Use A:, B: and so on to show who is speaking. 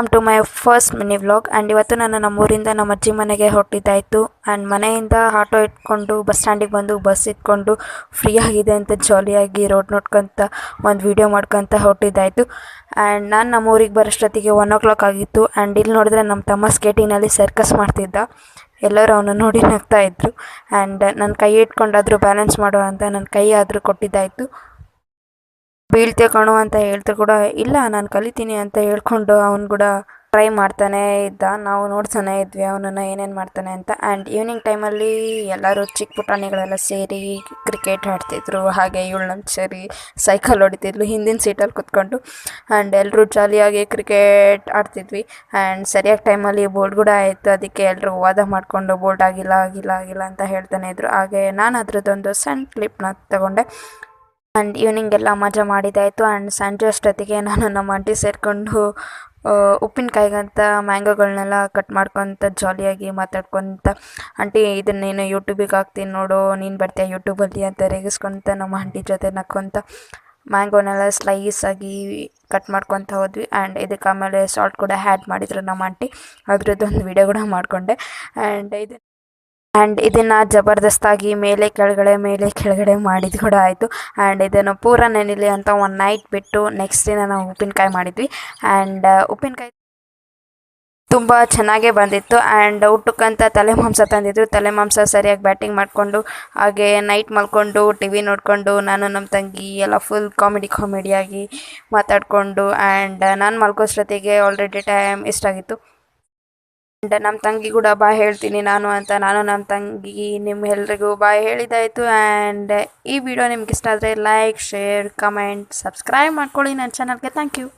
A: Welcome to my first mini vlog. And ಇವತ್ತು ನಾನು ನಮ್ಮೂರಿಂದ ನಮ್ಮ ಅಜ್ಜಿ ಮನೆಗೆ ಹೊರಟಿದ್ದಾಯಿತು. ಆ್ಯಂಡ್ ಮನೆಯಿಂದ ಆಟೋ ಇಟ್ಕೊಂಡು ಬಸ್ ಸ್ಟ್ಯಾಂಡಿಗೆ ಬಂದು ಬಸ್ ಇಟ್ಕೊಂಡು ಫ್ರೀ ಆಗಿದೆ ಅಂತ ಜಾಲಿಯಾಗಿ ರೋಡ್ ನೋಡ್ಕೊತ ಒಂದು ವೀಡಿಯೋ ಮಾಡ್ಕೊತ ಹೊರಟಿದ್ದಾಯಿತು. ಆ್ಯಂಡ್ ನಾನು ನಮ್ಮೂರಿಗೆ ಬರೋಷ್ಟೊತ್ತಿಗೆ 1 o'clock ಆಗಿತ್ತು. ಆ್ಯಂಡ್ ಇಲ್ಲಿ ನೋಡಿದ್ರೆ ನಮ್ಮ ತಮ್ಮ ಸ್ಕೇಟಿಂಗಲ್ಲಿ ಸರ್ಕಸ್ ಮಾಡ್ತಿದ್ದ. ಎಲ್ಲರೂ ಅವನು ನೋಡಿ ನಗ್ತಾಯಿದ್ರು. ಆ್ಯಂಡ್ ನನ್ನ ಕೈ ಇಟ್ಕೊಂಡಾದರೂ ಬ್ಯಾಲೆನ್ಸ್ ಮಾಡೋ ಅಂತ ನನ್ನ ಕೈ ಆದರೂ ಕೊಟ್ಟಿದ್ದಾಯಿತು. ಬೀಳ್ತೆ ಕಣೋ ಅಂತ ಹೇಳ್ತಾ ಕೂಡ ಇಲ್ಲ ನಾನು ಕಲಿತೀನಿ ಅಂತ ಹೇಳ್ಕೊಂಡು ಅವನು ಕೂಡ ಟ್ರೈ ಮಾಡ್ತಾನೇ ಇದ್ದ. ನಾವು ನೋಡ್ತಾನೆ ಇದ್ವಿ ಅವನನ್ನು ಏನೇನು ಮಾಡ್ತಾನೆ ಅಂತ. ಆ್ಯಂಡ್ ಈವ್ನಿಂಗ್ ಟೈಮಲ್ಲಿ ಎಲ್ಲರೂ ಚಿಕ್ಕ ಪುಟಾಣಿಗಳೆಲ್ಲ ಸೇರಿ ಕ್ರಿಕೆಟ್ ಆಡ್ತಿದ್ರು. ಹಾಗೆ ಇವಳು ನಮ್ಮ ಸೇರಿ ಸೈಕಲ್ ಹೊಡಿತಿದ್ಲು ಹಿಂದಿನ ಸೀಟಲ್ಲಿ ಕುತ್ಕೊಂಡು. ಆ್ಯಂಡ್ ಎಲ್ಲರೂ ಜಾಲಿಯಾಗಿ ಕ್ರಿಕೆಟ್ ಆಡ್ತಿದ್ವಿ. ಆ್ಯಂಡ್ ಸರಿಯಾಗಿ ಟೈಮಲ್ಲಿ ಬೋಲ್ಡ್ ಕೂಡ ಆಯಿತು. ಅದಕ್ಕೆ ಎಲ್ಲರೂ ವಾದ ಮಾಡಿಕೊಂಡು ಬೋಲ್ಡ್ ಆಗಿಲ್ಲ ಆಗಿಲ್ಲ ಆಗಿಲ್ಲ ಅಂತ ಹೇಳ್ತಾನೆ ಇದ್ರು. ಹಾಗೆ ನಾನು ಅದರದ್ದೊಂದು ಸಣ್ಣ ಕ್ಲಿಪ್ನ ತಗೊಂಡೆ. ಆ್ಯಂಡ್ ಈವ್ನಿಂಗ್ ಎಲ್ಲ ಮಜಾ ಮಾಡಿದ್ದಾಯಿತು. ಆ್ಯಂಡ್ ಸಂಜೆ ಅಷ್ಟೊತ್ತಿಗೆ ನಾನು ನಮ್ಮ ಆಂಟಿ ಸೇರಿಕೊಂಡು ಉಪ್ಪಿನಕಾಯಿಗಂತ ಮ್ಯಾಂಗೋಗಳನ್ನೆಲ್ಲ ಕಟ್ ಮಾಡ್ಕೊತ ಜಾಲಿಯಾಗಿ ಮಾತಾಡ್ಕೊತ, ಆಂಟಿ ಇದನ್ನು ನೀನು ಯೂಟ್ಯೂಬಿಗೆ ಹಾಕ್ತೀನಿ ನೋಡು, ನೀನು ಬರ್ತೀಯ ಯೂಟ್ಯೂಬಲ್ಲಿ ಅಂತ ರೇಗಿಸ್ಕೊತ ನಮ್ಮ ಆಂಟಿ ಜೊತೆ ನಕ್ಕೊತ ಮ್ಯಾಂಗೋನೆಲ್ಲ ಸ್ಲೈಸಾಗಿ ಕಟ್ ಮಾಡ್ಕೊತ ಹೋದ್ವಿ. ಆ್ಯಂಡ್ ಇದಕ್ಕೆ ಆಮೇಲೆ ಸಾಲ್ಟ್ ಕೂಡ ಆ್ಯಡ್ ಮಾಡಿದ್ರು ನಮ್ಮ ಆಂಟಿ. ಅದ್ರದ್ದೊಂದು ವೀಡಿಯೋ ಕೂಡ ಮಾಡಿಕೊಂಡೆ. ಆ್ಯಂಡ್ ಇದನ್ನು ಜಬರ್ದಸ್ತಾಗಿ ಮೇಲೆ ಕೆಳಗಡೆ ಮಾಡಿದ್ದು ಕೂಡ ಆಯಿತು. ಆ್ಯಂಡ್ ಇದನ್ನು ಪೂರ ನೆನಿಲಿ ಅಂತ ಒಂದು ನೈಟ್ ಬಿಟ್ಟು ನೆಕ್ಸ್ಟ್ ದಿನ ನಾವು ಉಪ್ಪಿನಕಾಯಿ ಮಾಡಿದ್ವಿ. ಆ್ಯಂಡ್ ಉಪ್ಪಿನಕಾಯಿ ತುಂಬ ಚೆನ್ನಾಗೇ ಬಂದಿತ್ತು. ಆ್ಯಂಡ್ ಊಟಕ್ಕಂತ ತಲೆ ಮಾಂಸ ತಂದಿದ್ರು. ತಲೆ ಮಾಂಸ ಸರಿಯಾಗಿ ಬ್ಯಾಟಿಂಗ್ ಮಾಡಿಕೊಂಡು ಹಾಗೆ ನೈಟ್ ಮಲ್ಕೊಂಡು ಟಿವಿ ನೋಡಿಕೊಂಡು ನಾನು ನಮ್ಮ ತಂಗಿ ಎಲ್ಲ ಫುಲ್ ಕಾಮಿಡಿಯಾಗಿ ಮಾತಾಡಿಕೊಂಡು. ಆ್ಯಂಡ್ ನಾನು ಮಲ್ಕೋಷ್ಟೊತ್ತಿಗೆ ಆಲ್ರೆಡಿ ಟೈಮ್ ಇಷ್ಟಾಗಿತ್ತು. ಆ್ಯಂಡ್ ನಮ್ಮ ತಂಗಿ ಕೂಡ ಬಾಯ್ ಹೇಳ್ತೀನಿ ನಾನು ನಮ್ಮ ತಂಗಿ ನಿಮ್ಮೆಲ್ರಿಗೂ ಬಾಯ್ ಹೇಳಿದ್ದಾಯಿತು. ಆ್ಯಂಡ್ ಈ ವಿಡಿಯೋ ನಿಮ್ಗೆ ಇಷ್ಟ ಆದರೆ ಲೈಕ್, ಶೇರ್, ಕಮೆಂಟ್, ಸಬ್ಸ್ಕ್ರೈಬ್ ಮಾಡ್ಕೊಳ್ಳಿ ನನ್ನ ಚಾನಲ್ಗೆ. Thank you.